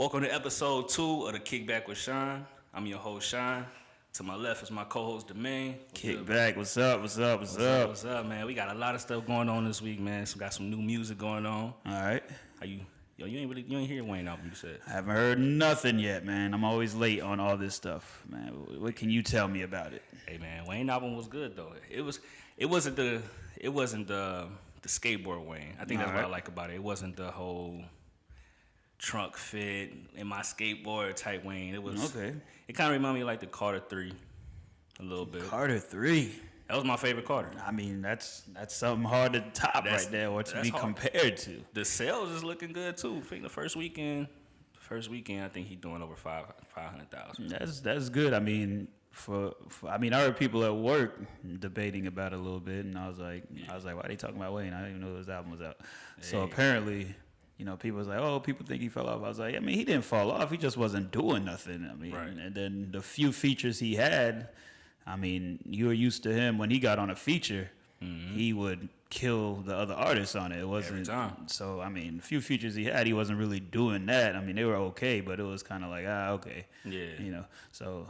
Welcome to episode 2 of the Kickback with Shaun. I'm your host, Shaun. To my left is my co-host, Demaine. Kickback, what's up? What's up, man? We got a lot of stuff going on this week, man. So we got some new music going on. All right. How you? Yo, you ain't hear Wayne album, you said. I haven't heard nothing yet, man. I'm always late on all this stuff, man. What can you tell me about it? Hey, man, Wayne album was good though. It wasn't the skateboard Wayne. I think that's what I like about it. It wasn't the whole trunk fit in my skateboard type Wayne. It was okay. It kind of reminded me of like the Carter 3 a little bit. Carter 3. That was my favorite Carter. I mean, that's something hard to top right there or to be compared to. The sales is looking good too. I think the first weekend, I think he's doing over 500,000. That's good. I mean, I heard people at work debating about it a little bit, and I was like, why are they talking about Wayne? I didn't even know his album was out. Hey. So apparently, people was like, oh, people think he fell off. I was like, he didn't fall off. He just wasn't doing nothing. Right. And then the few features he had, you were used to him when he got on a feature, he would kill the other artists on it. It wasn't every time. So the few features he had, he wasn't really doing that. They were okay, but it was kind of like okay. Yeah. So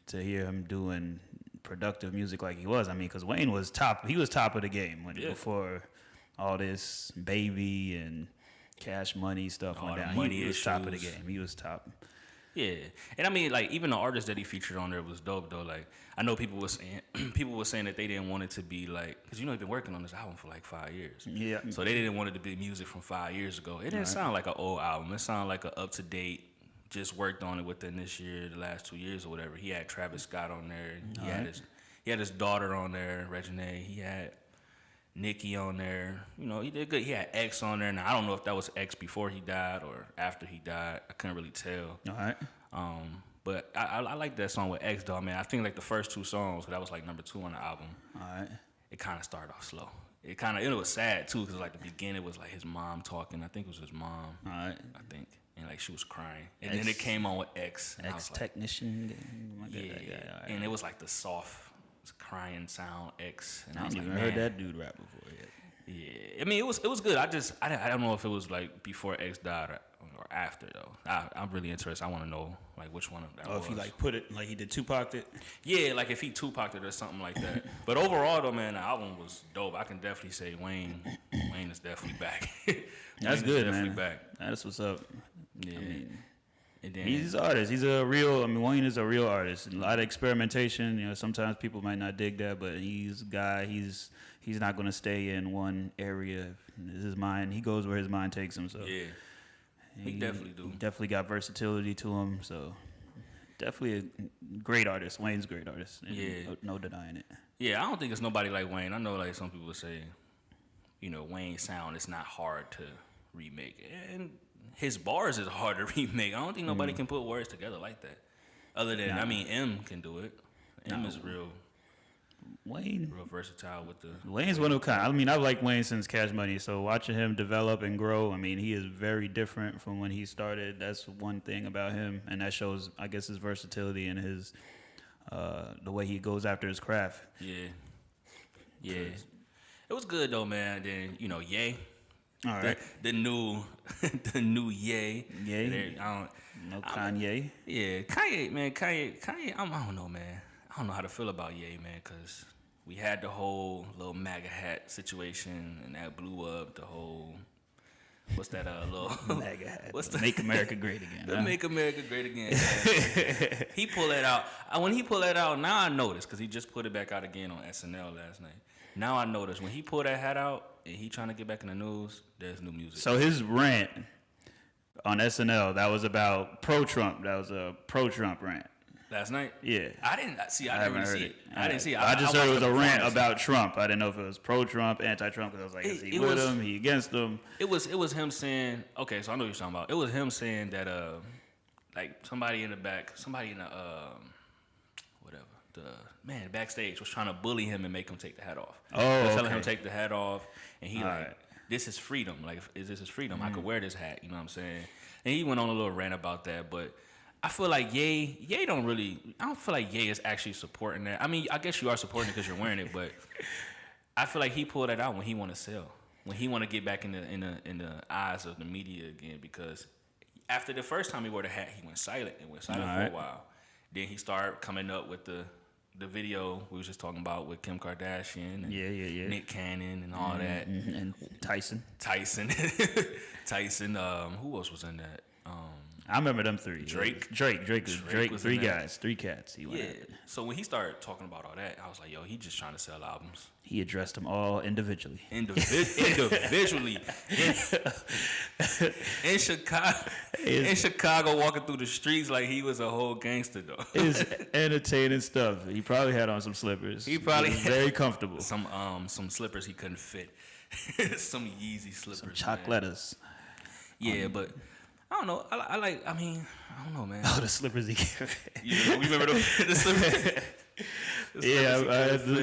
to hear him doing productive music like he was, because Wayne was top. He was top of the game before all this Baby and Cash Money stuff went down. He was top of the game. He was top. Yeah, and even the artists that he featured on there was dope though. Like I know people were saying that they didn't want it to be like, because he's been working on this album for like 5 years. Yeah. So they didn't want it to be music from 5 years ago. It didn't sound like an old album. It sounded like an up to date. Just worked on it within this year, the last 2 years or whatever. He had Travis Scott on there. He had his daughter on there, Reginae. He had Nicki on there. He did good. He had X on there. Now, I don't know if that was X before he died or after he died. I couldn't really tell. All right. But I like that song with X, though. I think like the first 2 songs, that was like number 2 on the album. All right. It kind of started off slow. It was sad, too, because like the beginning was like his mom talking. I think it was his mom. All right. I think. And like she was crying. And then it came on with X. X Technician. Yeah. And it was like the soft crying sound X, and I ain't even heard that dude rap before yet. Yeah, it was good. I don't know if it was like before X died or after though. I'm really interested. I want to know like which one of that was. If he like put it like he did Tupac it. Yeah, like if he Tupac it or something like that. But overall though, man, the album was dope. I can definitely say Wayne is definitely back. That's good, man. Back. That's what's up. Yeah. And then, he's an artist. He's a real. Wayne is a real artist. A lot of experimentation. Sometimes people might not dig that, but he's a guy. He's not going to stay in one area. His mind. He goes where his mind takes him. So yeah, he definitely do. Definitely got versatility to him. So definitely a great artist. Wayne's a great artist. Yeah, no denying it. Yeah, I don't think it's nobody like Wayne. I know like some people say, Wayne's sound is not hard to remake, and his bars is hard to remake. I don't think nobody can put words together like that. Other than, M can do it. M is real. Wayne. Real versatile with the... Wayne's one of a kind. I've liked Wayne since Cash Money, so watching him develop and grow, he is very different from when he started. That's one thing about him, and that shows, I guess, his versatility and his, the way he goes after his craft. Yeah. It was good, though, man. Then, Ye. All right. The new Ye. No Kanye. Kanye, man. Kanye. I don't know, man. I don't know how to feel about Ye, man, because we had the whole little MAGA hat situation, and that blew up the whole. What's that little MAGA hat? What's the Make America Great Again? The Make America Great Again. He pulled that out. When he pulled that out, now I noticed because he just put it back out again on SNL last night. Now I noticed when he pulled that hat out and he trying to get back in the news, there's new music. So his rant on SNL, that was about pro-Trump. That was a pro-Trump rant. Last night? Yeah. I didn't see. I didn't see it. I didn't see it. I just heard it was a rant about Trump. I didn't know if it was pro-Trump, anti-Trump, because I was like, is he with him? He against him? It was him saying, okay, so I know what you're talking about. It was him saying that, like, somebody in the back, backstage was trying to bully him and make him take the hat off. Telling him to take the hat off, and he this is freedom. Like, this is freedom. I could wear this hat. You know what I'm saying? And he went on a little rant about that, but I feel like Ye don't really. I don't feel like Ye is actually supporting that. I guess you are supporting it because you're wearing it, but I feel like he pulled that out when he want to sell, when he want to get back in the eyes of the media again. Because after the first time he wore the hat, he went silent and went silent for a while. Then he started coming up with the video we was just talking about with Kim Kardashian and Nick Cannon and all that. And Tyson. Who else was in that? I remember them three. Drake. Drake. Was Three in that. guys, three cats. He went at. So when he started talking about all that, I was like, yo, he just trying to sell albums. He addressed them all individually. Individually. In Chicago, walking through the streets like he was a whole gangster, though. It's entertaining stuff. He probably had on some slippers. He probably was very comfortable. Some slippers he couldn't fit. Some Yeezy slippers. Some chocolatas. Yeah, but I don't know. I don't know, man. Oh, the slippers he can't fit. You remember the slippers? The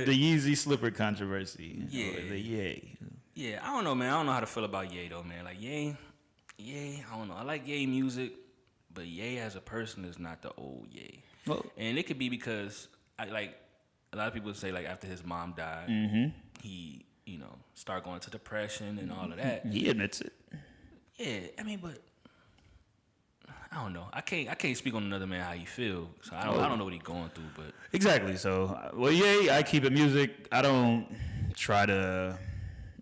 Yeezy slipper controversy. Yeah. The Ye. Yeah, I don't know, man. I don't know how to feel about Ye, though, man. Like, Ye, I don't know. I like Ye music, but Ye as a person is not the old Ye. Well, and it could be because, a lot of people say, like, after his mom died, he, started going to depression and all of that. He admits it. Yeah, I mean, but I don't know. I can't speak on another man how he feel. So I don't know what he's going through, but exactly. So, Ye, I keep it music. I don't try to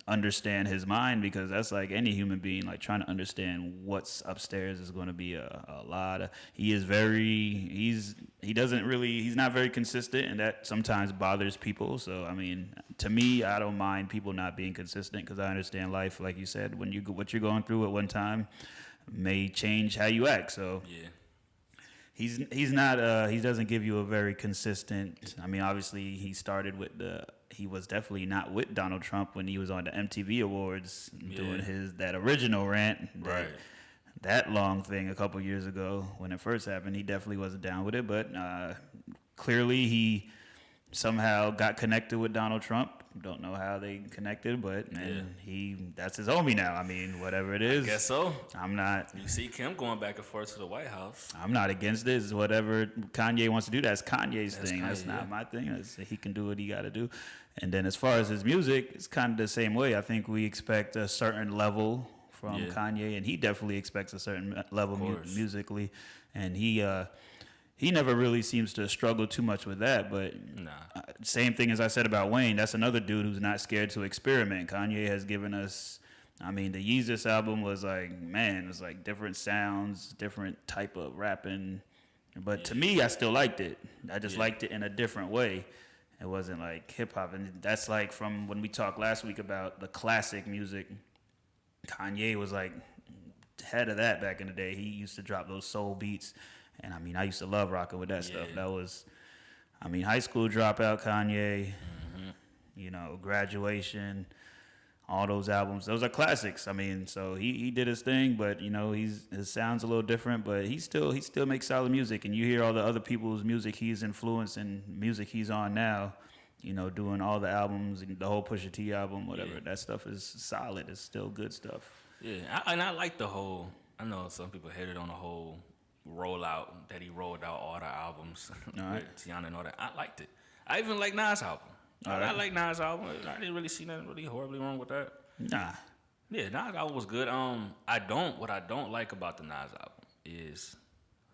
understand his mind because that's like any human being, like trying to understand what's upstairs is going to be a lot of. He's not very consistent, and that sometimes bothers people. So, I mean, to me, I don't mind people not being consistent because I understand life, like you said, what you're going through at one time may change how you act. So yeah, he's not he doesn't give you a very consistent. I mean, obviously he was definitely not with Donald Trump when he was on the MTV Awards doing that original rant. Right. That long thing a couple years ago when it first happened, he definitely wasn't down with it. But clearly he somehow got connected with Donald Trump. Don't know how they connected, but that's his homie now. I mean, whatever it is. I guess so. I'm not. You see Kim going back and forth to the White House. I'm not against this. Whatever Kanye wants to do, that's Kanye's thing. That's not my thing. He can do what he got to do. And then as far as his music, it's kind of the same way. I think we expect a certain level from Kanye, and he definitely expects a certain level musically. And he never really seems to struggle too much with that. But same thing as I said about Wayne. That's another dude who's not scared to experiment. Kanye has given us. I mean, the Yeezus album was like, man, it's like different sounds, different type of rapping. But to me, I still liked it. I just liked it in a different way. It wasn't like hip hop. And that's like from when we talked last week about the classic music. Kanye was like head of that back in the day. He used to drop those soul beats. And I mean, I used to love rocking with that stuff. That was, I mean, High School Dropout, Kanye, Graduation, all those albums. Those are classics. I mean, so he did his thing, but his sound's a little different, but he still makes solid music. And you hear all the other people's music he's influenced and music he's on now, doing all the albums, the whole Pusha T album, whatever. Yeah. That stuff is solid. It's still good stuff. Yeah, I like the whole. I know some people hated on the whole rollout that he rolled out all the albums with Tiana and all that. I liked it. I even like Nas' album. I like Nas' album. I didn't really see nothing really horribly wrong with that. Nah. Yeah, Nas' album was good. What I don't like about the Nas album is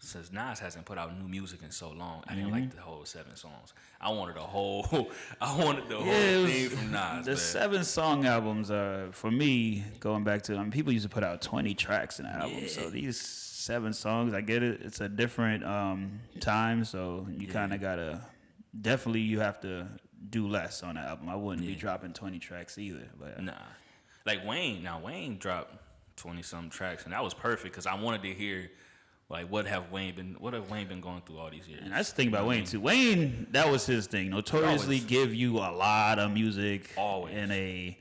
since Nas hasn't put out new music in so long, I didn't like the whole 7 songs. I wanted the whole thing from Nas. The 7-song albums are, for me, going back to, people used to put out 20 tracks in an album. So these 7 songs, I get it. It's a different time, so you kind of gotta. Definitely, you have to do less on the album. I wouldn't be dropping 20 tracks either. But nah, like Wayne. Now Wayne dropped 20-some tracks, and that was perfect because I wanted to hear like what have Wayne been going through all these years. And that's the thing about Wayne too. Wayne, that was his thing. Notoriously give you a lot of music in a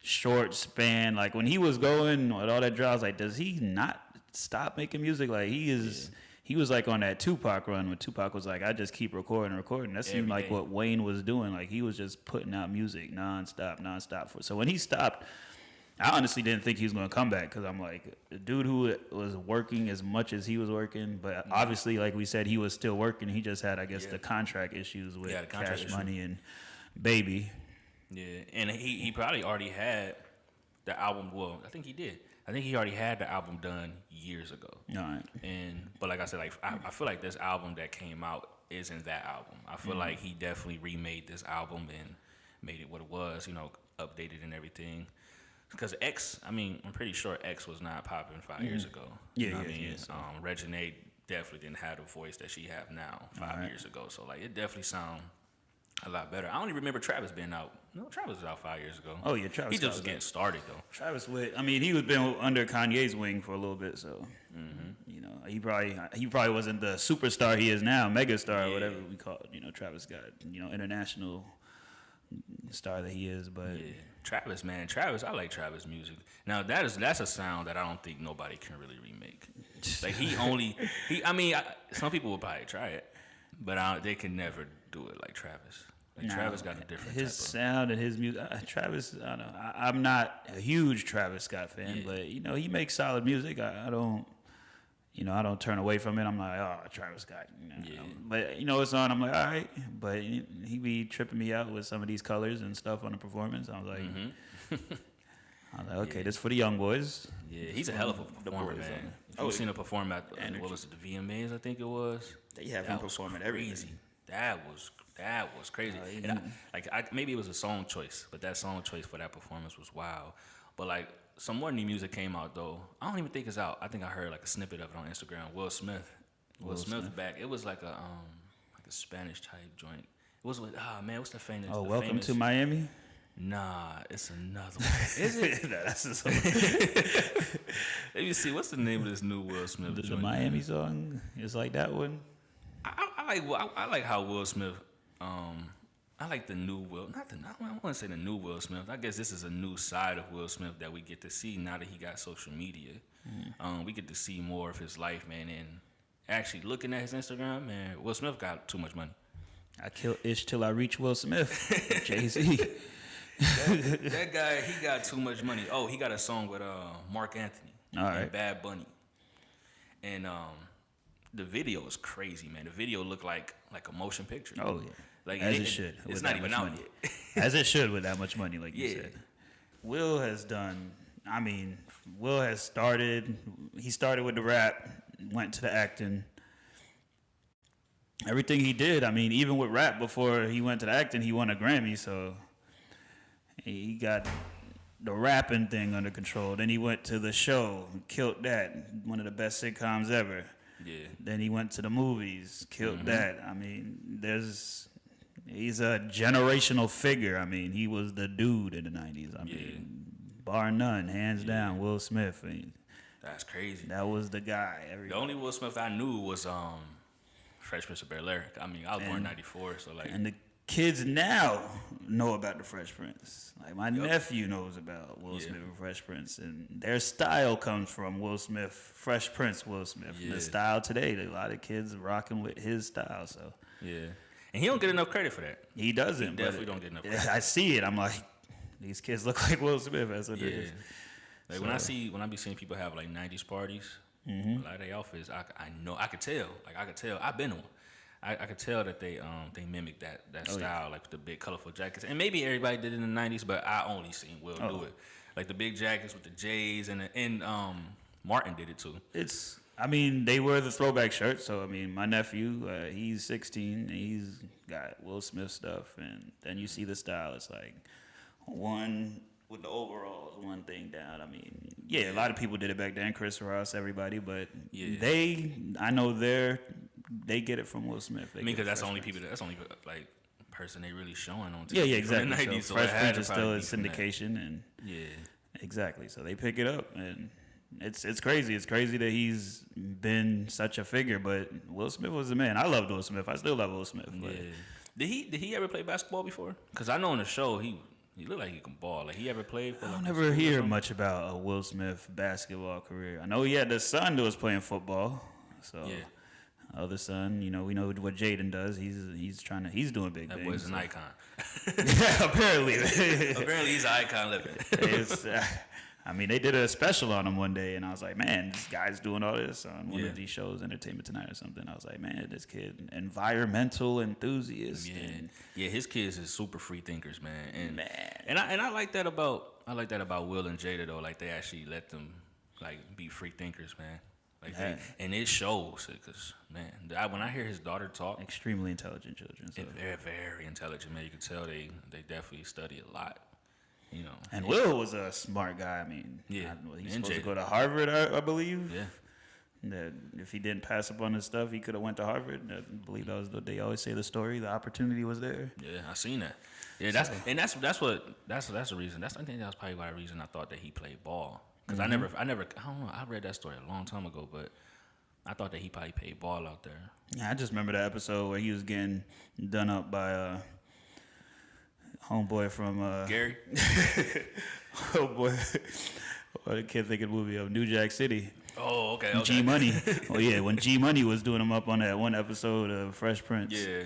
short span. Like when he was going with all that drops, like does he not stop making music? Like he was like on that Tupac run when Tupac was like, I just keep recording. That seemed like what Wayne was doing. Like he was just putting out music nonstop. So when he stopped, I honestly didn't think he was going to come back because I'm like, the dude who was working as much as he was working, but obviously, like we said, he was still working. He just had, I guess, the contract issues with Cash Money and Baby. Yeah, and he probably already had the album. Well, I think he did. I think he already had the album done years ago. All right. But like I said, like I feel like this album that came out isn't that album. I feel like he definitely remade this album and made it what it was, updated and everything. Because X, I mean, I'm pretty sure X was not popping 5 years ago. You know what I mean? So. Reginae definitely didn't have the voice that she have now 5 years ago. So like, it definitely sound a lot better. I don't even remember Travis being out. No, Travis was out 5 years ago. Oh yeah, Travis. He just was getting started though. Travis Witt. I mean, he was been under Kanye's wing for a little bit, so he probably wasn't the superstar he is now, megastar or whatever we call it. Travis got international star that he is, but Travis, man, I like Travis music. Now that's a sound that I don't think nobody can really remake. Like some people will probably try it, but they can never do it like Travis. Travis got a different his sound and his music. Travis, I don't know. I'm not a huge Travis Scott fan, but he makes solid music. I don't turn away from it. I'm like, oh, Travis Scott. But it's on. I'm like, all right. But he be tripping me out with some of these colors and stuff on the performance. I was like, okay, this for the young boys. Yeah, he's a hell of a performer, man. I've seen him perform at what was it, the VMAs? I think it was. They have him perform at everything. That was crazy. Maybe it was a song choice, but that song choice for that performance was wild. But like some more new music came out though. I don't even think it's out. I think I heard like a snippet of it on Instagram. Will Smith back. It was like a Spanish type joint. It was with what's the famous? Oh, Welcome to Miami. Nah, it's another one. Is it? That's just Let me see. What's the name of this new Will Smith joint? The Miami song is like that one. I like how Will Smith. I like the new Will. I want to say the new Will Smith. I guess this is a new side of Will Smith that we get to see now that he got social media. We get to see more of his life, man. And actually looking at his Instagram, man, Will Smith got too much money. I kill Ish till I reach Will Smith. Jay-Z. that guy, he got too much money. Oh, he got a song with Mark Anthony and Bad Bunny. And the video is crazy, man. The video looked like a motion picture. Oh, yeah. Like As it should. It's not even out yet. As it should with that much money, like you said. Will has done, Will has started, he started with the rap, went to the acting. Everything he did, even with rap before he went to the acting, he won a Grammy, so he got the rapping thing under control. Then he went to the show, killed that, one of the best sitcoms ever. Yeah. Then he went to the movies, killed that. He's a generational figure. He was the dude in the 90s. Bar none, hands down, Will Smith. That's crazy. That was the guy. The only Will Smith I knew was Fresh Prince of Bel-Air. I was born in 94, so like. And the kids now know about the Fresh Prince. Like my nephew knows about Will Smith and Fresh Prince, and their style comes from Will Smith, Fresh Prince Will Smith. Yeah. The style today, a lot of kids rocking with his style. So and he don't get enough credit for that. He doesn't. He definitely don't get enough credit. I see it. I'm like, these kids look like Will Smith. That's what it is. Like when I be seeing people have like 90s parties, a lot of their outfits, I know I could tell. Like I could tell. I've been to one. I could tell that they mimic that style, like the big colorful jackets. And maybe everybody did it in the 90s, but I only seen Will do it. Like the big jackets with the J's and Martin did it too. They wear the throwback shirts. So my nephew, he's 16, and he's got Will Smith stuff, and then you see the style. It's like one with the overalls, one thing down. A lot of people did it back then. Chris Ross, everybody, but they get it from Will Smith. Because that's the only like person they really showing on TV. Yeah, exactly. The 90s, so Fresh Prince is still in syndication, and exactly. So they pick it up, and it's crazy. It's crazy that he's been such a figure, but Will Smith was the man. I loved Will Smith. I still love Will Smith. But. Did he ever play basketball before? Because I know in the show he looked like he can ball. Like he ever played for? I don't ever hear much about a Will Smith basketball career. I know he had the son that was playing football. So other son, we know what Jaden does. He's doing big things. That boy's an icon. Apparently. Apparently he's an icon living. They did a special on him one day, and I was like, man, this guy's doing all this on one of these shows, Entertainment Tonight or something. I was like, man, this kid, environmental enthusiast. Yeah, his kids is super free thinkers, man. And I like that about Will and Jada though. Like they actually let them be free thinkers, man. Like, Yeah. and it shows, because man, when I hear his daughter talk, Extremely intelligent children. So. they're very intelligent, man. You can tell they definitely study a lot, you know. And Will was a smart guy. I mean, Yeah. he's And supposed to Jay. go to Harvard, I believe. Yeah. That if he didn't pass up on his stuff, he could have went to Harvard. I believe that was they always say the story. The opportunity was there. Yeah, I seen that. Yeah, that's the reason. That's I think that was probably the reason I thought that he played ball. Because I don't know. I read that story a long time ago, but I thought that he probably played ball out there. Yeah, I just remember the episode where he was getting done up by homeboy from Gary. oh boy, I can't think of the movie of New Jack City. Oh, okay. G Money. Oh yeah, when G Money was doing him up on that one episode of Fresh Prince. Yeah.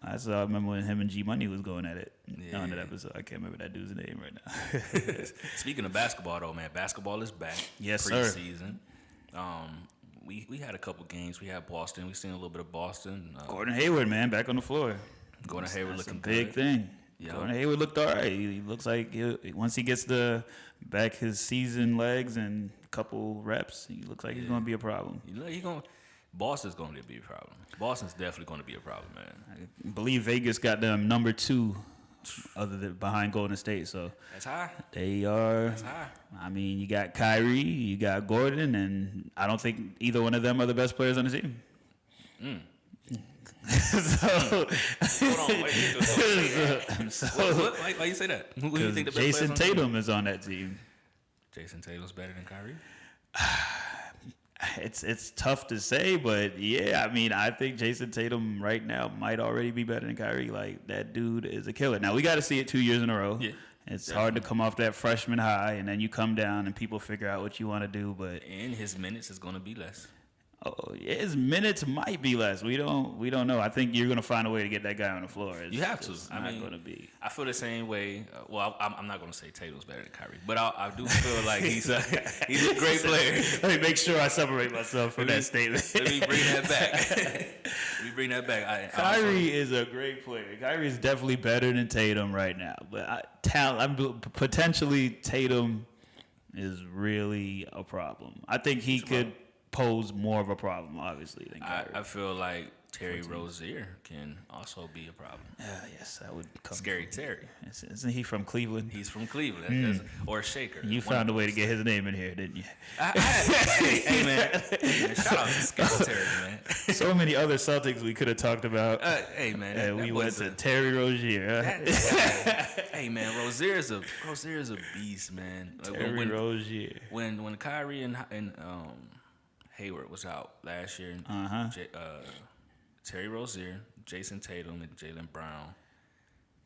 I remember when him and G Money was going at it on that Yeah. episode. I can't remember that dude's name right now. Speaking of basketball, though, man, basketball is back. Yes, sir. Preseason. We had a couple games. We had Boston. We seen a little bit of Boston. Gordon Hayward, man, back on the floor. Gordon Hayward That's looking a big good. thing. Yeah. Gordon Hayward looked all right. He looks like once he gets back his season legs and a couple reps, he looks like he's going to be a problem. You know, Boston's going to be a problem. Boston's definitely going to be a problem, man. I believe Vegas got them number 2 other than behind Golden State. So That's high. they are. That's high. I mean, you got Kyrie, you got Gordon, and I don't think either one of them are the best players on the team. So, Hold on. Wait, why you say that? Who do you think the best Jason players on the team? Tatum is on that team. Jason Tatum's better than Kyrie? It's tough to say, but yeah, I mean, I think Jason Tatum right now might already be better than Kyrie. Like, that dude is a killer. Now, we got to see it 2 years in a row. Yeah, it's hard to come off that freshman high, and then you come down and people figure out what you want to do. But And his minutes is going to be less. his minutes might be less. We don't know. I think you're gonna find a way to get that guy on the floor. You have to. It's I not mean, gonna be. I feel the same way. I'm not going to say Tatum's better than Kyrie, but I do feel like he's a great player. Let me make sure I separate myself from that statement. Let me bring that back. Kyrie is a great player. Kyrie is definitely better than Tatum right now. But potentially Tatum is really a problem. I think he could pose more of a problem, obviously, than Kyrie. I feel like Terry Rozier can also be a problem. Yes, that would come. Scary Terry. Isn't he from Cleveland? He's from Cleveland. Or Shaker. You found a way to get his name in here, didn't you? Hey, man. Shout out to Scary Terry, man. So many other Celtics we could have talked about. Hey, man. And we went to Terry Rozier. Hey, man. Rozier's a beast, man. Terry Rozier. When Kyrie and Hayward was out last year, Terry Rozier, Jason Tatum, and Jaylen Brown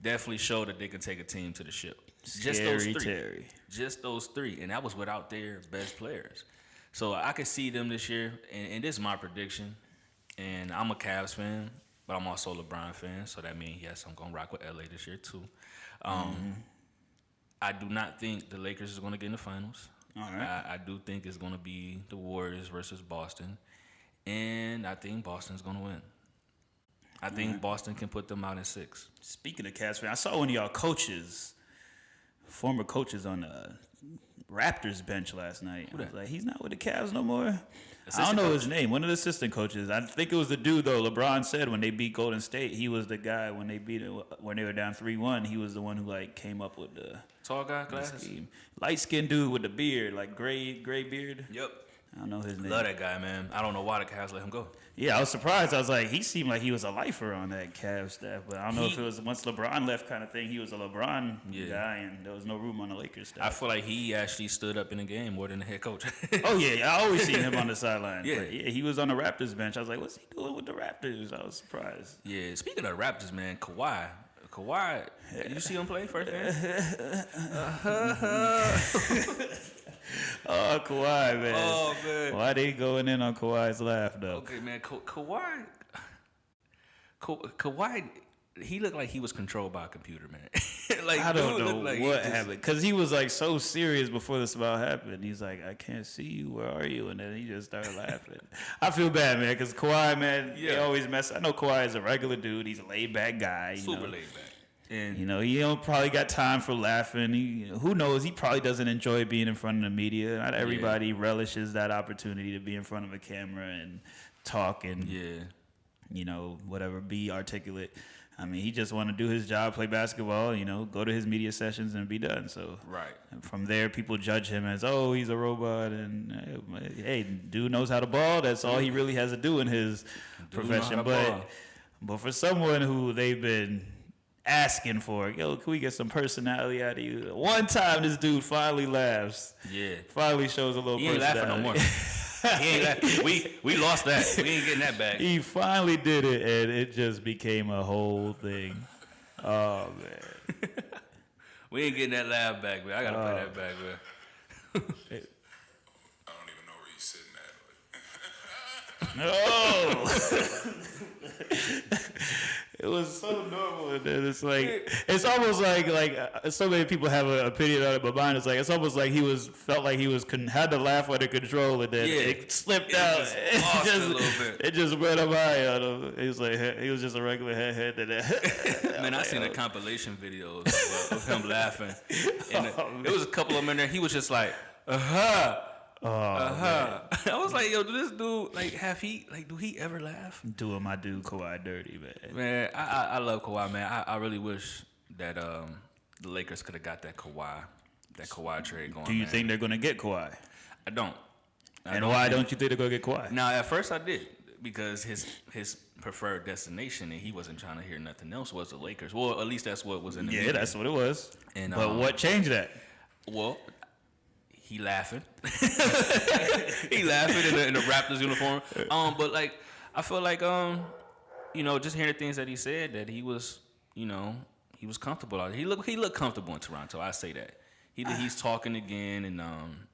definitely showed that they can take a team to the ship. Just those three. Terry. Just those three. And that was without their best players. So I could see them this year, and this is my prediction. And I'm a Cavs fan, but I'm also a LeBron fan. So that means, yes, I'm going to rock with LA this year, too. I do not think the Lakers is going to get in the finals. All right. I do think it's going to be the Warriors versus Boston. And I think Boston's going to win. I think Boston can put them out in 6. Speaking of Cavs fan, I saw one of y'all coaches, former coaches on the Raptors bench last night. I was like, he's not with the Cavs no more. I don't know his name. One of the assistant coaches. I think it was the dude though. LeBron said when they beat Golden State, he was the guy when they were down 3-1. He was the one who like came up with the Tall guy, glasses. Light skinned dude with the beard, like gray beard. Yep. I don't know his name. Love that guy, man. I don't know why the Cavs let him go. Yeah, I was surprised. I was like, he seemed like he was a lifer on that Cavs staff, but I don't know if it was once LeBron left kind of thing. He was a LeBron guy, and there was no room on the Lakers staff. I feel like he actually stood up in the game more than the head coach. Oh yeah, I always seen him on the sideline. Yeah. But yeah, he was on the Raptors bench. I was like, what's he doing with the Raptors? I was surprised. Yeah. Speaking of Raptors, man, Kawhi. Did you see him play first game? Oh, Kawhi, man. Oh, man. Why they going in on Kawhi's laugh, though? Okay, man. Kawhi, he looked like he was controlled by a computer, man. Like, I don't dude know looked like what happened. Because he was, like, so serious before this about happened. He's like, I can't see you. Where are you? And then he just started laughing. I feel bad, man, because Kawhi, man, they always mess. I know Kawhi is a regular dude. He's a laid-back guy. Super laid back. And you know, he don't probably got time for laughing. Who knows? He probably doesn't enjoy being in front of the media. Not everybody relishes that opportunity to be in front of a camera and talk and, you know, whatever, be articulate. I mean, he just want to do his job, play basketball, you know, go to his media sessions and be done. So from there, people judge him as, oh, he's a robot. And, hey, dude knows how to ball. That's all he really has to do in his profession. But for someone who they've been asking for, yo, can we get some personality out of you? One time this dude finally laughs. Yeah. Finally shows a little personality. He ain't laughing no more. He ain't laughing. We lost that. We ain't getting that back. He finally did it, and it just became a whole thing. Oh, man. We ain't getting that laugh back, man. I got to play that back, man. I don't even know where you're sitting at. It was so normal, and then it's like it's almost like so many people have an opinion on it, but mine is like it's almost like felt like he had to laugh under control, and then it slipped out. It just went up high on him. He was like he was just a regular head. Man, I seen the compilation videos of him laughing, and it was a couple of them in there. He was just like, I was like, yo, do this dude do he ever laugh? Doing my dude Kawhi dirty, man. Man, I love Kawhi, man. I really wish that the Lakers could have got that Kawhi trade going. Do you think they're gonna get Kawhi? I don't. And why don't you think they're gonna get Kawhi? Now, at first I did, because his preferred destination, and he wasn't trying to hear nothing else, was the Lakers. Well, at least that's what was in the media. That's what it was. And but what changed that? Well, he laughing. He laughing in the Raptors uniform. But like I feel like you know, just hearing the things that he said, that he was, you know, he was comfortable. He looked comfortable in Toronto. I say that. He's talking again, and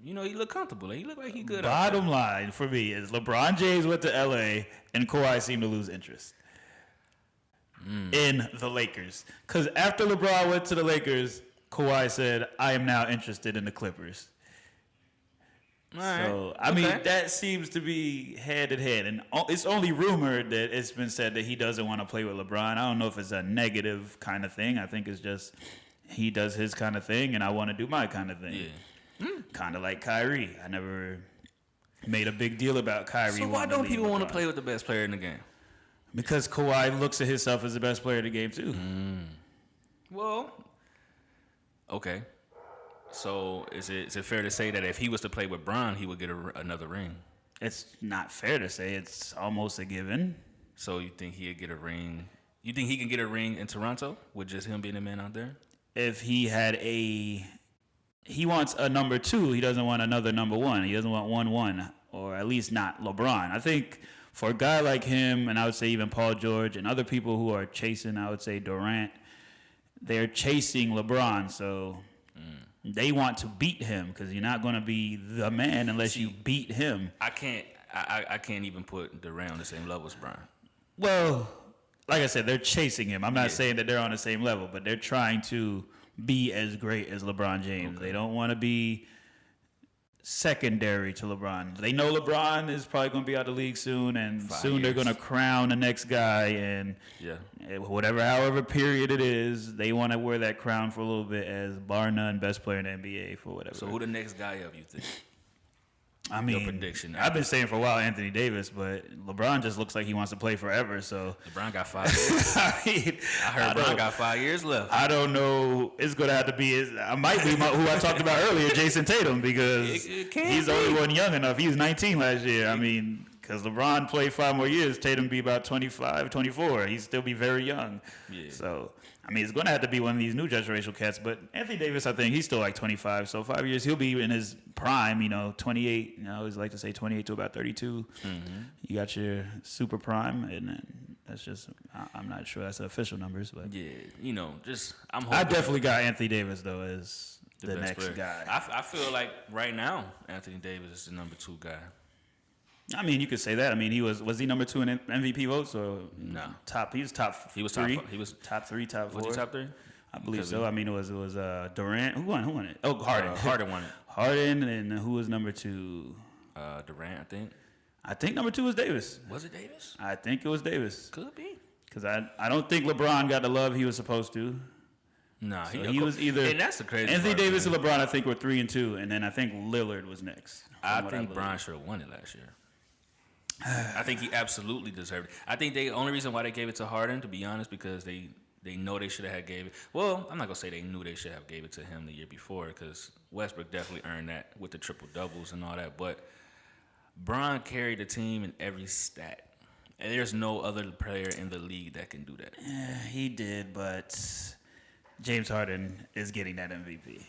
you know, he looked comfortable. He looked like he good. Bottom line for me is LeBron James went to LA, and Kawhi seemed to lose interest in the Lakers. Because after LeBron went to the Lakers, Kawhi said, "I am now interested in the Clippers." So, I mean, that seems to be hand in hand. And it's only rumored that it's been said that he doesn't want to play with LeBron. I don't know if it's a negative kind of thing. I think it's just he does his kind of thing, and I want to do my kind of thing. Yeah. Kind of like Kyrie. I never made a big deal about Kyrie. So why don't people want to play with the best player in the game? Because Kawhi looks at himself as the best player in the game, too. Well, okay. So is it fair to say that if he was to play with Bron, he would get another ring? It's not fair to say. It's almost a given. So you think he'd get a ring? You think he can get a ring in Toronto with just him being the man out there? If he wants a number 2. He doesn't want another number 1. He doesn't want 1-1, or at least not LeBron. I think for a guy like him, and I would say even Paul George and other people who are chasing, I would say Durant, they're chasing LeBron. So they want to beat him because you're not going to be the man unless you beat him. I can't even put Durant on the same level as Bron. Well, like I said, they're chasing him. I'm not saying that they're on the same level, but they're trying to be as great as LeBron James. Okay. They don't want to be secondary to LeBron. They know LeBron is probably going to be out of the league soon, and soon they're going to crown the next guy. And however period it is, they want to wear that crown for a little bit as bar none best player in the NBA for whatever. So who the next guy up, you think? I mean, your prediction. I've been saying for a while Anthony Davis, but LeBron just looks like he wants to play forever. So LeBron got 5 years. I heard LeBron got 5 years left. I don't know. It's going to have to be. I might be who I talked about earlier, Jason Tatum, because he's the only one young enough. He was 19 last year. I mean, because LeBron played 5 more years, Tatum be about 25, 24. He'd still be very young. Yeah. So, I mean, it's going to have to be one of these new generational cats. But Anthony Davis, I think he's still like 25. So 5 years, he'll be in his prime, 28. I always like to say 28 to about 32. Mm-hmm. You got your super prime. And then that's just, I'm not sure that's the official numbers. But yeah, I'm hoping. I definitely got Anthony Davis, though, as the next guy. I feel like right now, Anthony Davis is the number 2 guy. I mean, you could say that. I mean, was he number 2 in MVP votes or no? He was top 3. He was top 3, top 4. Was he top 3? I believe so. I mean, it was Durant. Who won it? Oh, Harden. Harden won it. Harden, and who was number 2? Durant, I think. I think number 2 was Davis. Was it Davis? I think it was Davis. Could be. Because I don't think LeBron got the love he was supposed to. Nah, So he was either and that's the crazy Anthony part, Davis man. and LeBron. I think were 3-2, and then I think Lillard was next. I think Bron should have won it last year. I think he absolutely deserved it. I think the only reason why they gave it to Harden, to be honest, because they know they should have gave it. Well, I'm not gonna say they knew they should have gave it to him the year before, because Westbrook definitely earned that with the triple doubles and all that. But Bron carried the team in every stat, and there's no other player in the league that can do that. Yeah, he did, but James Harden is getting that MVP.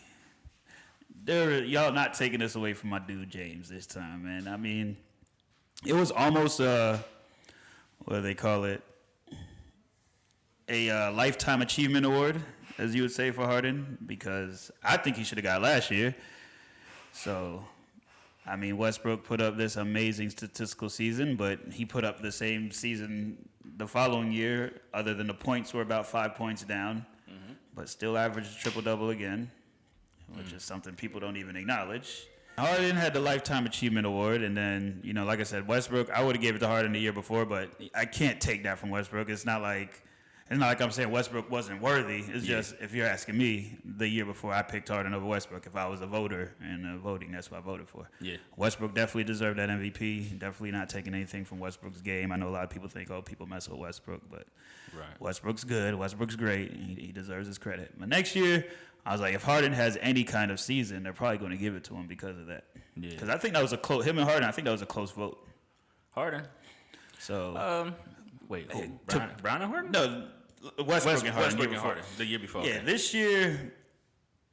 Y'all not taking this away from my dude James this time, man. I mean, it was almost what do they call it? A lifetime achievement award, as you would say, for Harden, because I think he should have got last year. So, I mean, Westbrook put up this amazing statistical season, but he put up the same season the following year, other than the points were about 5 points down, but still averaged a triple-double again, which is something people don't even acknowledge. Harden had the Lifetime Achievement Award, and then, like I said, Westbrook, I would have gave it to Harden the year before, but I can't take that from Westbrook. It's not like I'm saying Westbrook wasn't worthy. It's just, if you're asking me, the year before I picked Harden over Westbrook. If I was a voter and voting, that's what I voted for. Yeah. Westbrook definitely deserved that MVP. Definitely not taking anything from Westbrook's game. I know a lot of people think, people mess with Westbrook, but Westbrook's good. Westbrook's great. He deserves his credit. But next year, I was like, if Harden has any kind of season, they're probably going to give it to him because of that. Yeah. Because I think that was him and Harden, I think that was a close vote. Harden. So. Wait, Brown and Harden? No. Westbrook and Harden the year before. Yeah, this year,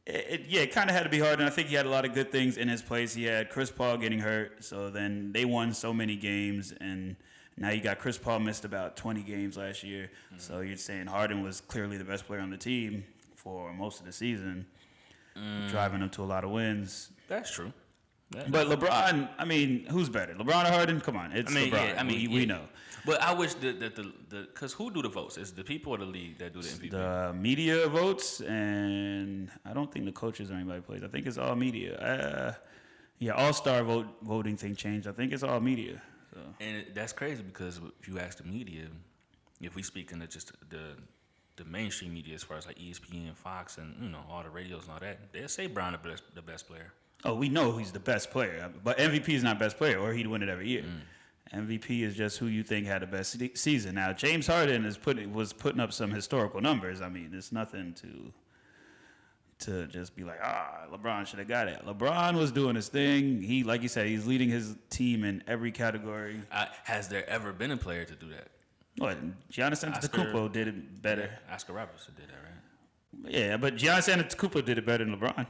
it kind of had to be Harden. I think he had a lot of good things in his place. He had Chris Paul getting hurt, so then they won so many games, and now you got Chris Paul missed about 20 games last year. Mm-hmm. So you're saying Harden was clearly the best player on the team for most of the season, driving them to a lot of wins. That's true. But LeBron, I mean, who's better, LeBron or Harden? Come on, it's LeBron. We know. But I wish because who do the votes? Is it the people or the league that do the MVP? The media votes, and I don't think the coaches or anybody plays. I think it's all media. All-star voting thing changed. I think it's all media. So. And that's crazy because if you ask the media, if we speak in just the mainstream media as far as like ESPN, Fox, and all the radios and all that, they'll say Brown the best player. Oh, we know he's the best player, but MVP is not best player, or he'd win it every year. MVP is just who you think had the best season. Now, James Harden was putting up some historical numbers. I mean, it's nothing to just be like, LeBron should have got it. LeBron was doing his thing. He, like you said, he's leading his team in every category. Has there ever been a player to do that? What, Giannis Antetokounmpo did it better. Yeah, Oscar Robertson did that, right? Yeah, but Giannis Antetokounmpo did it better than LeBron.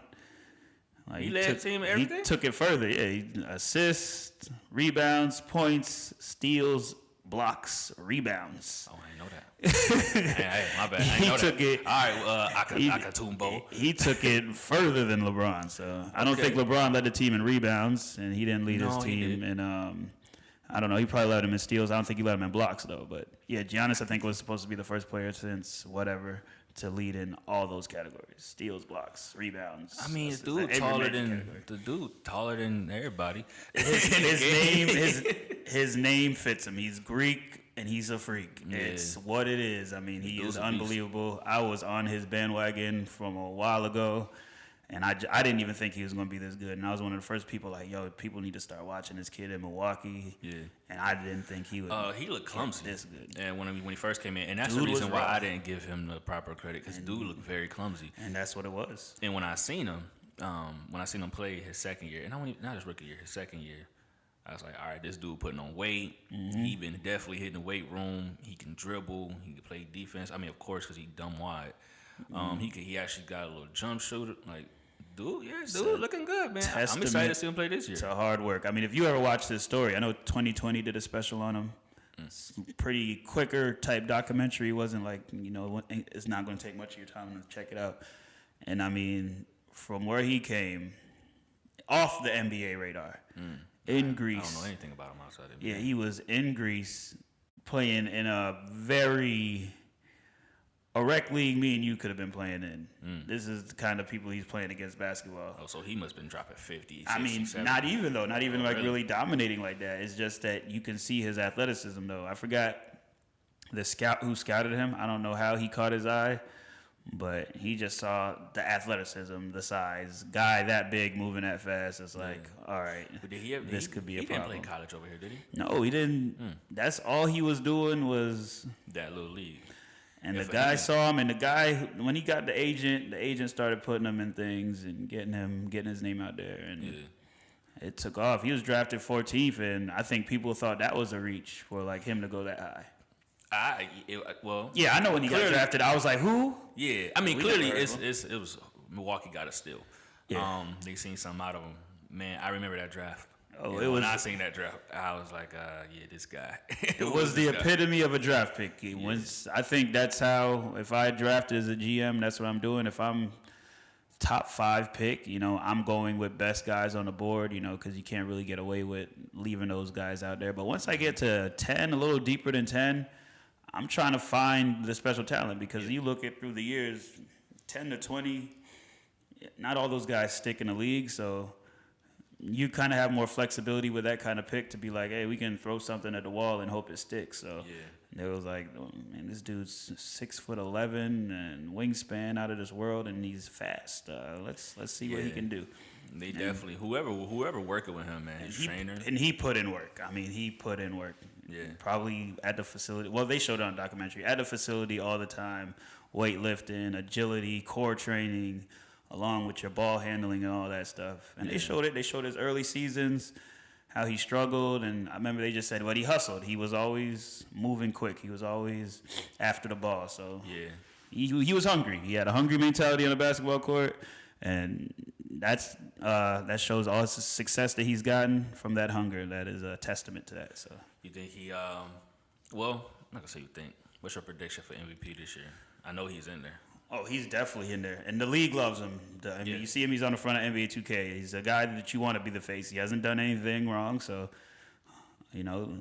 Like, he led the team in everything? He took it further. Yeah, assists, rebounds, points, steals, blocks, rebounds. Oh, I didn't know that. hey, my bad. I didn't know took that. it. All right, Akatumbo. He took it further than LeBron. So I don't think LeBron led the team in rebounds, and he didn't lead his team in. I don't know. He probably led him in steals. I don't think he led him in blocks though. But yeah, Giannis I think was supposed to be the first player since whatever to lead in all those categories: steals, blocks, rebounds. I mean, the dude taller than everybody. His name fits him. He's Greek and he's a freak. Yeah. It's what it is. I mean, he is unbelievable. I was on his bandwagon from a while ago, and I didn't even think he was going to be this good. And I was one of the first people like, people need to start watching this kid in Milwaukee. Yeah. And I didn't think he would. He looked clumsy. This good. And when he first came in, and that's the reason why I didn't give him the proper credit, because dude looked very clumsy. And that's what it was. And when I seen him play his second year, and not his rookie year, his second year, I was like, all right, this dude putting on weight. Mm-hmm. He been definitely hitting the weight room. He can dribble. He can play defense. I mean, of course, because he dumb wide. He actually got a little jump shooter. Like, dude, looking good, man. I'm excited to see him play this year. To hard work. I mean, if you ever watch this story, I know 2020 did a special on him. It's pretty quicker type documentary. It wasn't like, it's not going to take much of your time to check it out. And I mean, from where he came, off the NBA radar, in Greece. I don't know anything about him outside of NBA. Yeah, he was in Greece playing in a very rec league me and you could have been playing in. This is the kind of people he's playing against basketball. Oh, so he must have been dropping 50, 60, I mean, 70. not even really dominating like that. It's just that you can see his athleticism, though. I forgot the scout who scouted him. I don't know how he caught his eye, But he just saw the athleticism, the size, guy that big moving that fast. It's like, all right, But did he ever, this could be a problem. He didn't play college over here, did he? No, he didn't. That's all he was doing was That little league. And the guy saw him, and the guy, when he got the agent started putting him in things and getting his name out there, and it took off. He was drafted 14th, and I think people thought that was a reach for like him to go that high. I know when he got drafted, I was like, who? Yeah, I mean, clearly it was Milwaukee got a steal. Yeah. They seen something out of him. Man, I remember that draft. Oh, when I seen that draft, I was like, this guy. It was the epitome of a draft pick. I think that's how, if I drafted as a GM, that's what I'm doing. If I'm top 5 pick, I'm going with best guys on the board, because you can't really get away with leaving those guys out there. But once I get to 10, a little deeper than 10, I'm trying to find the special talent, because you look at through the years, 10 to 20, not all those guys stick in the league, so you kind of have more flexibility with that kind of pick to be like, hey, we can throw something at the wall and hope it sticks. So it was like, oh, man, this dude's 6'11" and wingspan out of this world, and he's fast. Let's see what he can do. They definitely whoever working with him, man, his trainer, and he put in work. I mean, he put in work. Yeah, probably at the facility. Well, they showed it on documentary. At the facility all the time, weightlifting, agility, core training, along with your ball handling and all that stuff. And they showed it. They showed his early seasons, how he struggled. And I remember they just said, well, he hustled. He was always moving quick. He was always after the ball. So he was hungry. He had a hungry mentality on the basketball court. And that shows all his success that he's gotten from that hunger. That is a testament to that. So you think he, well, I'm not going to say you think. What's your prediction for MVP this year? I know he's in there. Oh, he's definitely in there. And the league loves him. I mean, you see him, he's on the front of NBA 2K. He's a guy that you want to be the face. He hasn't done anything wrong, so,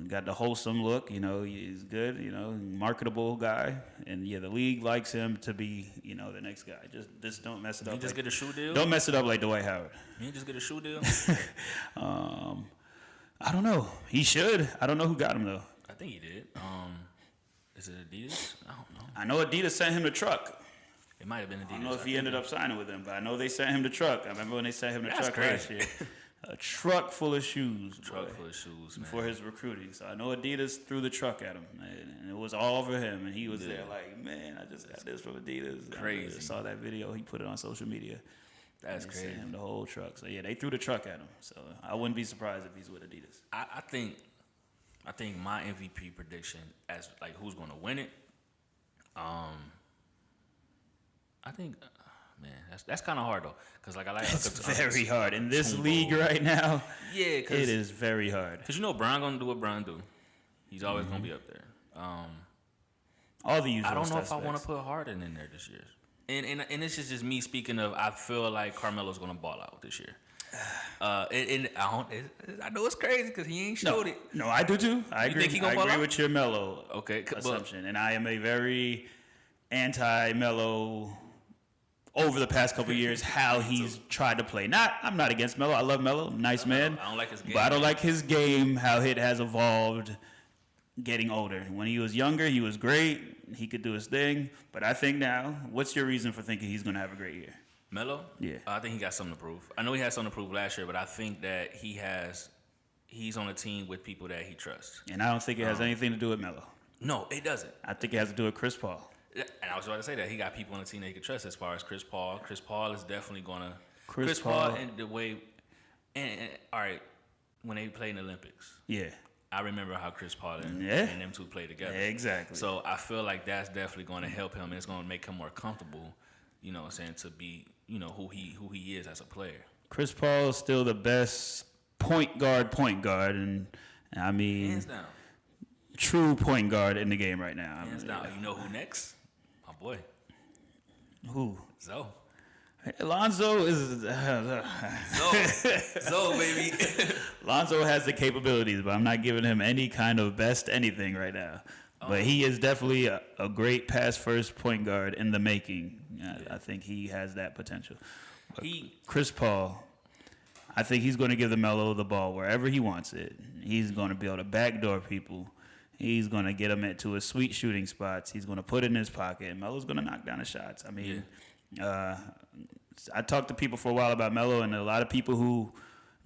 got the wholesome look. He's good, marketable guy. And, the league likes him to be, the next guy. Just don't mess it up. He just get a shoe deal? Don't mess it up like Dwight Howard. He just get a shoe deal? I don't know. He should. I don't know who got him, though. I think he did. Is it Adidas? I don't know. I know Adidas sent him the truck. It might have been Adidas. I don't know if he ended up signing with them, but I know they sent him the truck. I remember when they sent him the truck last year. A truck full of shoes. Full of shoes, man. For his recruiting. So I know Adidas threw the truck at him, and it was all over him. And he was there like, man, I just got this from Adidas. Crazy. I saw that video. He put it on social media. That's crazy. Sent him the whole truck. So, they threw the truck at him. So I wouldn't be surprised if he's with Adidas. I think my MVP prediction as like who's going to win it. I think, man, that's kind of hard though, because like I like. It's very hard in this league right now. Yeah, it is very hard. Because Brian gonna do what Brian do. He's always gonna be up there. All the usual. I don't know suspects. if I want to put Harden in there this year. And this is just me speaking of. I feel like Carmelo's gonna ball out this year. And I know it's crazy because he ain't showed it. No, I do too. I agree. Think he gonna ball out? With your Melo assumption, and I am a very anti-Melo over the past couple of years. How he's tried to play. I'm not against Melo. I love Melo, nice man. I don't like his game. But I don't like his game. How it has evolved, getting older. When he was younger, he was great. He could do his thing. But I think now, what's your reason for thinking he's gonna have a great year? Melo? Yeah. I think he got something to prove. I know he had something to prove last year, but I think that he's on a team with people that he trusts. And I don't think it has anything to do with Melo. No, it doesn't. I think it has to do with Chris Paul. And I was about to say that he got people on the team that he can trust as far as Chris Paul. Chris Paul is definitely gonna Chris Paul and the way and all right, when they played in the Olympics. Yeah. I remember how Chris Paul and them two played together. Exactly. So I feel like that's definitely going to help him, and it's going to make him more comfortable, to be, who he is as a player. Chris Paul is still the best point guard, and I mean, hands down, true point guard in the game right now. Hands down. You know who next? My boy. Who? Zoe. Lonzo is Zoe, baby. Lonzo has the capabilities, but I'm not giving him any kind of best anything right now. But he is definitely a great pass first point guard in the making. I think he has that potential. But Chris Paul, I think he's going to give the Melo the ball wherever he wants it. He's going to be able to backdoor people. He's going to get him into his sweet shooting spots. He's going to put it in his pocket, and Melo's going to knock down the shots. I mean, I talked to people for a while about Melo, and a lot of people who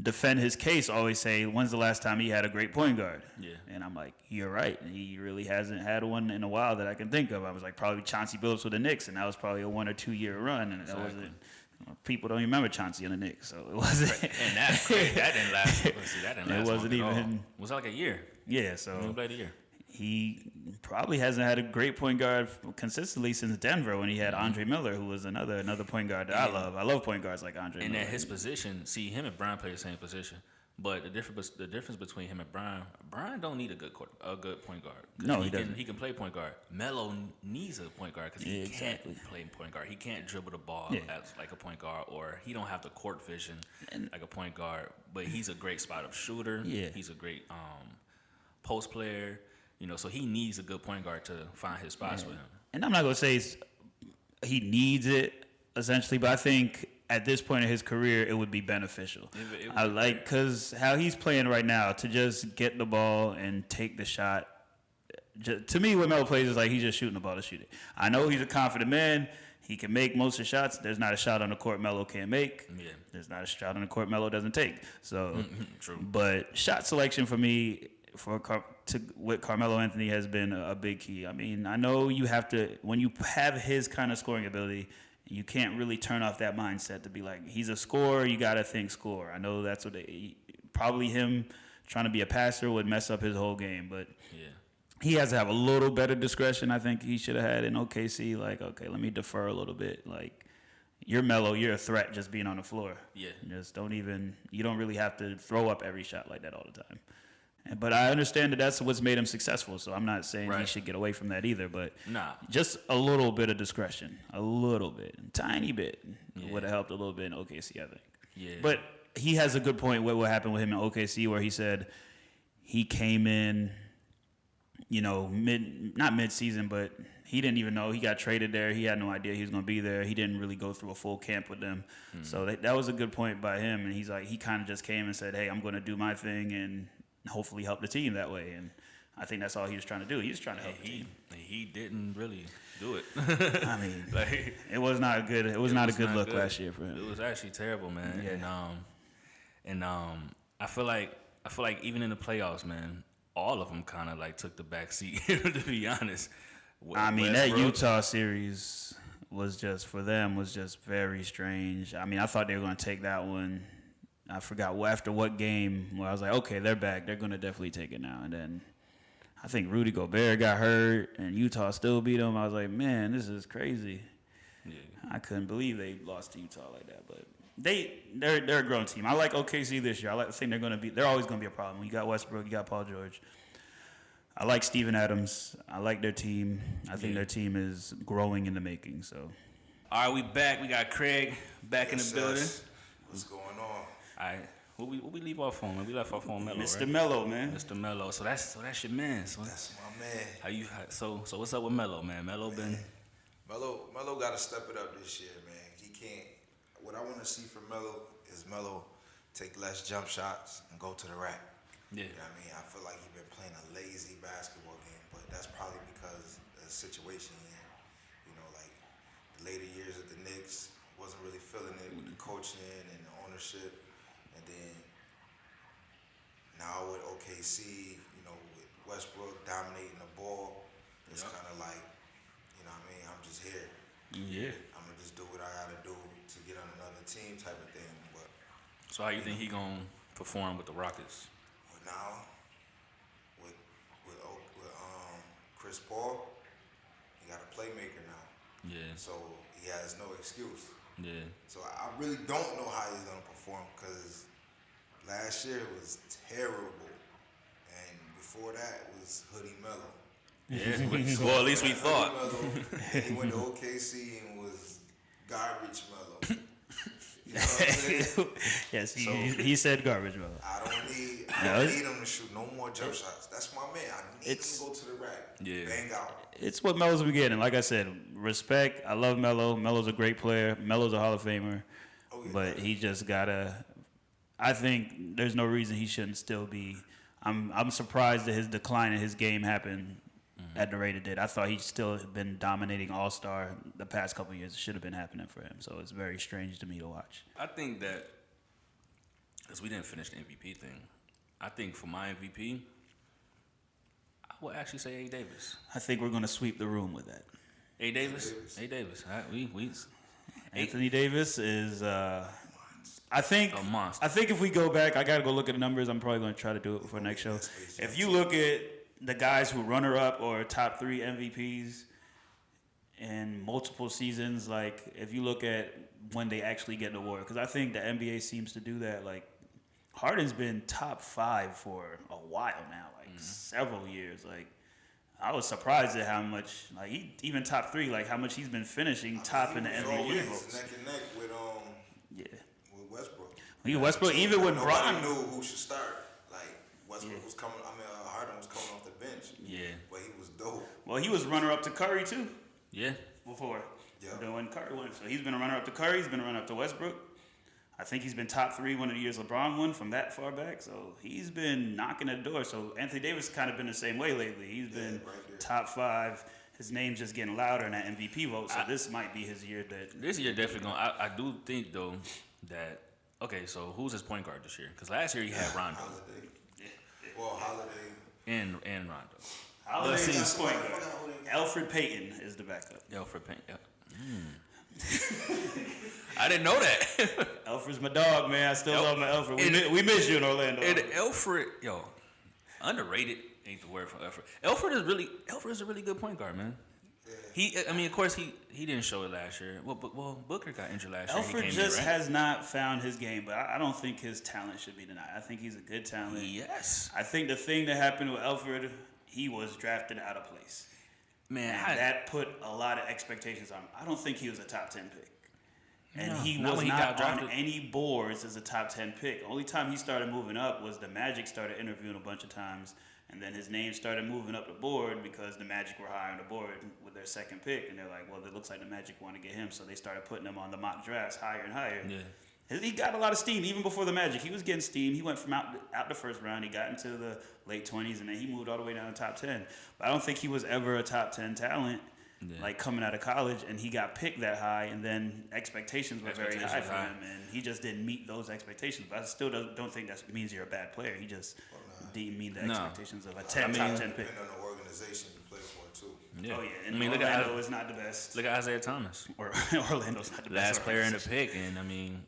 defend his case always say, when's the last time he had a great point guard? Yeah. And I'm like, you're right. He really hasn't had one in a while that I can think of. I was like, probably Chauncey Billups with the Knicks, and that was probably a 1 or 2 year run, and that wasn't. People don't even remember Chauncey on the Knicks, so it wasn't. And that's great. That didn't last. See, that didn't last. It wasn't long at all. even. Was it like a year? Yeah, so He played a year. he probably hasn't had a great point guard consistently since Denver when he had Andre Miller, who was another point guard that I love. I love point guards like Andre And Miller. at his position, see, him and Brian play the same position. But the difference between him and Brian don't need a good point guard. No, he doesn't. He can play point guard. Melo needs a point guard because he can't play point guard. He can't dribble the ball as like a point guard, or he don't have the court vision like a point guard. But he's a great spot-up shooter. Yeah. He's a great post player. You know, so he needs a good point guard to find his spots with him. And I'm not gonna say he needs it essentially, but I think at this point in his career, it would be beneficial. I like because how he's playing right now to just get the ball and take the shot. To me, what Melo plays is like he's just shooting the ball to shoot it. I know he's a confident man. He can make most of the shots. There's not a shot on the court Melo can't make. Yeah. There's not a shot on the court Melo doesn't take. So, True. But shot selection for me with Carmelo Anthony has been a big key. I mean, I know you have to when you have his kind of scoring ability. You can't really turn off that mindset to be like, he's a scorer, you got to think score. I know that's what probably him trying to be a passer would mess up his whole game, but he has to have a little better discretion. I think he should have had in OKC, like, okay, let me defer a little bit. Like, you're Melo, you're a threat just being on the floor. Yeah. Just you don't really have to throw up every shot like that all the time. But I understand that that's what's made him successful, so I'm not saying he should get away from that either. But just a little bit of discretion, a little bit, tiny bit, would have helped a little bit in OKC, I think. Yeah. But he has a good point with what happened with him in OKC, where he said he came in, not mid-season, but he didn't even know. He got traded there. He had no idea he was going to be there. He didn't really go through a full camp with them. So that was a good point by him. And he's like, he kind of just came and said, hey, I'm going to do my thing and hopefully help the team that way. And I think that's all he was trying to do. He was trying to help the team. He didn't really do it. I mean, it was not a good. It was not a good look last year for him. It was actually terrible, man. Yeah. And I feel like even in the playoffs, man, all of them kind of like took the back seat. To be honest. I mean, that Utah series was just very strange. I mean, I thought they were going to take that one. I forgot after what game where I was like, okay, they're back. They're going to definitely take it now. And then I think Rudy Gobert got hurt and Utah still beat them. I was like, man, this is crazy. Yeah. I couldn't believe they lost to Utah like that. But they're a grown team. I like OKC this year. I think they're always going to be a problem. You got Westbrook, you got Paul George. I like Steven Adams. I like their team. I think their team is growing in the making. So, all right, we back. We got Craig back in the building. What's going on? All right, what we leave off on, man? We left off on Melo, Mr. right? Melo, man. Mr. Melo. So that's your man. So That's my man. So what's up with Melo, man? Melo got to step it up this year, man. He can't. What I want to see from Melo is Melo take less jump shots and go to the rack. Yeah. You know what I mean? I feel like he's been playing a lazy basketball game, but that's probably because of the situation he's in. You know, like the later years of the Knicks wasn't really feeling it with the coaching and the ownership. And then now with OKC, you know, with Westbrook dominating the ball, it's kind of like, you know what I mean, I'm just here. Yeah. I'm going to just do what I got to do to get on another team type of thing. But So how you think he going to perform with the Rockets? now, with Chris Paul, he got a playmaker now. Yeah. So he has no excuse. Yeah. So I really don't know how he's gonna perform because last year was terrible, and before that was Hoodie Melo. Yeah. Well, at least we thought. He went to OKC and was garbage Melo. You know what I'm saying? Yes, he said garbage Melo. I don't need him to shoot no more jump shots. That's my man. I need him to go to the rack. Yeah. Bang out. It's what Melo's been getting. Like I said, respect. I love Melo. Melo's a great player. Melo's a Hall of Famer. Oh, yeah. But he just gotta. I think there's no reason he shouldn't still be I'm surprised that his decline in his game happened at the rate it did. I thought he'd still been dominating All-Star the past couple of years. It should have been happening for him. So it's very strange to me to watch. I think that, because we didn't finish the MVP thing, I think for my MVP, I would actually say A. Davis. I think we're going to sweep the room with that. A. Davis? A. Davis. All right, we Anthony Davis is, I think, a monster. I think if we go back, I got to go look at the numbers. I'm probably going to try to do it for next show. If you look at the guys who runner-up or top 3 MVPs in multiple seasons, like if you look at when they actually get an award, because I think the NBA seems to do that. Like Harden's been top 5 for a while now, like several years. Like I was surprised at how much, like even top 3, like how much he's been finishing top in the MVP votes. Neck and neck with Yeah, with Westbrook. Westbrook, even when Nobody Bron, knew who should start. Like Westbrook was coming. I mean, Harden was coming off the bench. Yeah. But he was dope. well, he was runner-up to Curry too Yeah. before. Yeah. Then when Curry won, so he's been a runner-up to Curry. He's been a runner-up to Westbrook. I think he's been top 3 one of the years LeBron won from that far back. So he's been knocking at the door. So Anthony Davis kind of been the same way lately. He's been right there. top 5. His name's just getting louder in that MVP vote. So this might be his year. This year definitely going. I do think though that okay. So who's his point guard this year? Because last year he had Rondo Holiday. Well, Holiday. and Rondo. Holiday's seems- his point guard. Alfred Payton is the backup. Alfred Payne. Yeah. I didn't know that. Alfred's my dog, man. I still love my Alfred. We miss you in Orlando. And Alfred, underrated ain't the word for Alfred. Alfred is a really good point guard, man. Of course, he didn't show it last year. Well, Booker got injured last year. Alfred He came just in, right? has not found his game, but I don't think his talent should be denied. I think he's a good talent. Yes, I think the thing that happened with Alfred, he was drafted out of place. man. And that put a lot of expectations on him. I don't think he was a top 10 pick. And No, he not was when he not got on drafted. any boards as a top 10 pick. Only time he started moving up was the Magic started interviewing a bunch of times. And then his name started moving up the board because the Magic were higher on the board with their second pick. And they're like, well, it looks like the Magic want to get him. So they started putting him on the mock drafts higher and higher. Yeah. He got a lot of steam even before the Magic. He was getting steam. He went from out the first round. He got into the late 20s, and then he moved all the way down to top 10. But I don't think he was ever a top 10 talent, like coming out of college, and he got picked that high, and then expectations were very high for him, and he just didn't meet those expectations. But I still don't think that means you're a bad player. He just didn't meet the expectations of a top 10 pick. Depending on the organization you play for, too. Yeah. Oh, yeah. And look Orlando is not the best. Look at Isaiah Thomas. Or Orlando's not the best. Last player in the pick, and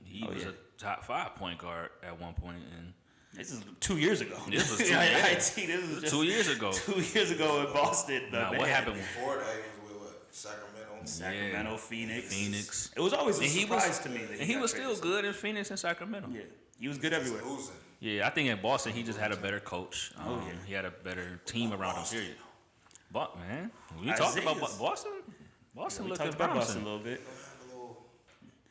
he was yeah. a top 5 point guard at one point, and This is 2 years ago. This was 2 Yeah, years. this was just 2 years ago. 2 years ago in Boston. Now, what happened? Before that, he was with Sacramento. Sacramento, Phoenix. It was always a And he surprise was to me that and he got was still traded. good in Phoenix and Sacramento. Yeah, he was good everywhere. Losing. Yeah, I think in Boston he just had a better coach. Oh, yeah. He had a better team around him. Period. But man, we talked about Isaiah's- Boston. Boston We looked talked at about Boston Boston. a little bit. Have a little.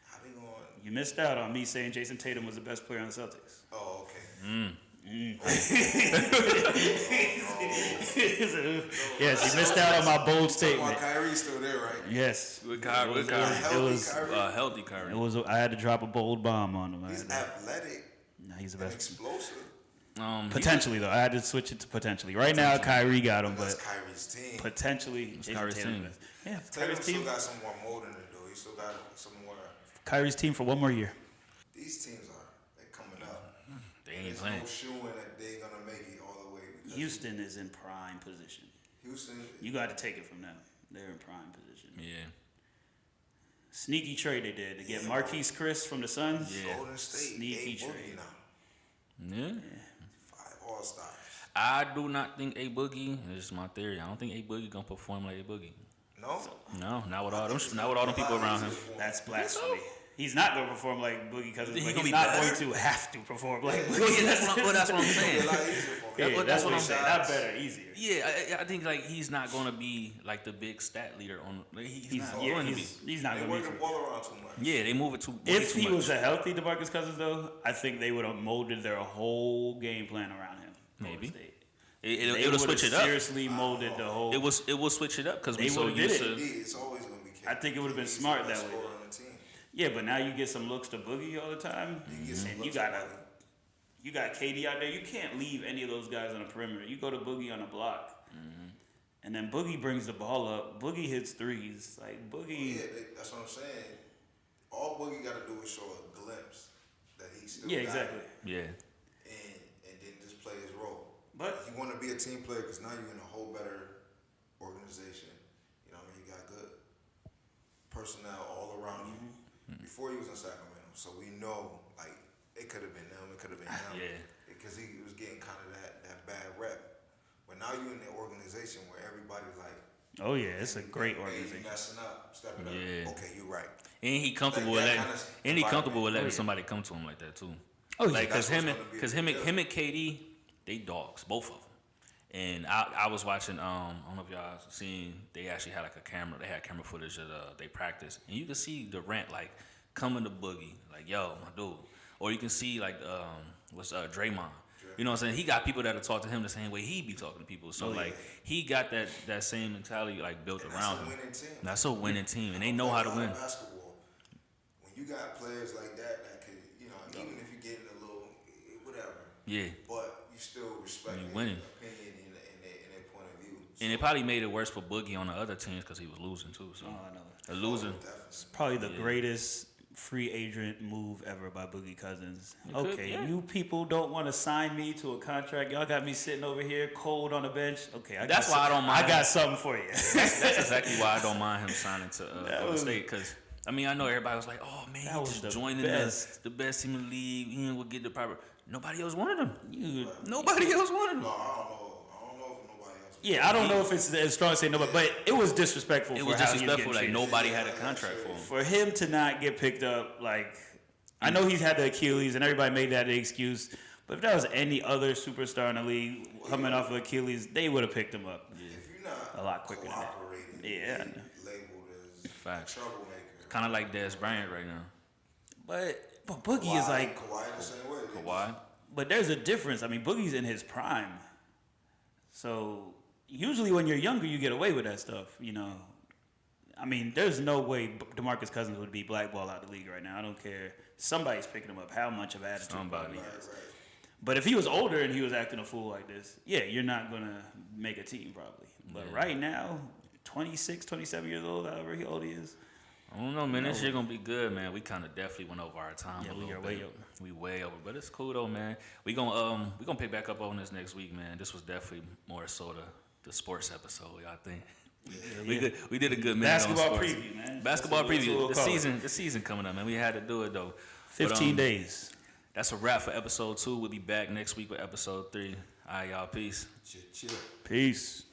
How we going? You missed out on me saying Jason Tatum was the best player on the Celtics. Oh, okay. Yes, you missed out on my bold While statement. Kyrie's still there, right? Yes, With Kyrie, it was healthy Kyrie. it was. I had to drop a bold bomb on him. He's athletic Nah, he's the and best. explosive. Potentially though, I had to switch it to potentially. Right now, Kyrie got him, That's but Kyrie's team. potentially Jason Kyrie's Tatum's team. best. Yeah, Tatum Kyrie's still team. got some more mold in it, though. He still got some more. Kyrie's team for one more year. These teams they're coming up. They ain't There's playing. no showing that they're gonna make it all the way. Because Houston is in prime position. Houston. You got to take it from them. They're in prime position. Yeah. Sneaky trade they did to get Marquise Chris from the Suns. Yeah. Golden State. Sneaky A Boogie trade. now. Yeah. 5 All-Stars. I do not think A Boogie. This is my theory. I don't think A Boogie gonna perform like A Boogie. No. No, not with all them people around him. That's blasphemy. He's not going to perform like Boogie because He he's gonna be not better. going to have to perform like Boogie. Well, yeah, that's what I'm It'll be saying. a lot easier for him. Yeah, that's what I'm saying. saying. Not better, easier. Yeah, I think like he's not gonna be like the big stat leader on. Like, he's not going to be. He's not They going work to the be. ball around too much. Yeah, they move it too. If too he much. was a healthy DeMarcus Cousins, though, I think they would have molded their whole game plan around him. Maybe. Golden State. It'll They switch it would've up. seriously molded the whole. It will switch it up because we They so would've used did to. It's always gonna be. I think it would've been He's smart the that best way. scorer on the team. Yeah, but now you get some looks to Boogie all the time, Get some and you looks gotta to Boogie. you got KD out there. You can't leave any of those guys on the perimeter. You go to Boogie on the block. And then Boogie brings the ball up. Boogie hits threes. Like, Boogie... That's what I'm saying. All Boogie got to do is show a glimpse that he still got exactly. it. Yeah. And then just play his role. But you want to be a team player because now you're in a whole better organization. You know what I mean? You got good personnel all around you. Before he was in Sacramento. So we know, like, it could have been them. It could have been him. Yeah. Because he was getting kind of that bad rep. But now you're in the organization where everybody's like, oh yeah, it's a great hey, organization. you messing up, stepping up. Yeah. Okay, you're right. And he comfortable Like with that letting, kind of and he comfortable with letting yeah. somebody come to him like that too. Oh yeah, Like, That's cause what's him gonna be and KD, they dogs, both of them. And I was watching, I don't know if y'all seen, they actually had like a camera, they had camera footage of they practice, and you can see Durant like coming to Boogie, like, yo, my dude. Or you can see like Draymond. You know what I'm saying? He got people that'll talk to him the same way he be talking to people. So like he got that same mentality like built around him. That's a winning team, and they know how to win. Basketball, when you got players like that could, you know, even if you're getting a little whatever. Yeah. But you still respect You their winning. opinion and their point of view. And it probably made it worse for Boogie on the other teams because he was losing too. So Oh, I know. a losing. It's probably the greatest free agent move ever by Boogie Cousins. could, Okay, yeah. you people don't want to sign me to a contract. Y'all got me sitting over here cold on the bench. Okay, That's why I don't mind. I got something for you. That's exactly why I don't mind him signing to Golden State. Because I mean, I know everybody was like, "Oh man, That he was just the joining best. the best team in the league. He will get the proper." Nobody else wanted him. You- Nobody else wanted him. No, I don't know if nobody else. yeah, I don't know if it's as strong as say nobody, but it was disrespectful. It for was how he disrespectful. getting Like treated. nobody had a contract for him. For him to not get picked up, like, I know he's had the Achilles, and everybody made that the excuse. But if that was any other superstar in the league coming off of Achilles, they would have picked him up. If you're not A lot quicker than that. cooperating, Yeah, I you're know. labeled as Facts. troublemaker. Kind of like Dez Bryant right now. But Boogie is like, Kawhi the same way. Kawhi. but there's a difference. I mean, Boogie's in his prime. So usually when you're younger, you get away with that stuff, you know. I mean, there's no way DeMarcus Cousins would be blackballed out of the league right now. I don't care. Somebody's picking him up. How much of attitude Somebody. he has. But if he was older and he was acting a fool like this, yeah, you're not going to make a team probably. But right now, 26, 27 years old, however old he is. I don't know, man. This year gonna be good, man. We kind of definitely went over our time. Yeah, a we little are way bit. over. We way over, but it's cool though, man. We gonna pick back up on this next week, man. This was definitely more so the sports episode, I think. We did a good minute Basketball on sports. preview, man. Basketball That's what preview. we'll The call it. season coming up, man. We had to do it though. 15 days. That's a wrap for episode 2. We'll be back next week with episode 3. All right, y'all. Peace. Chill. Peace.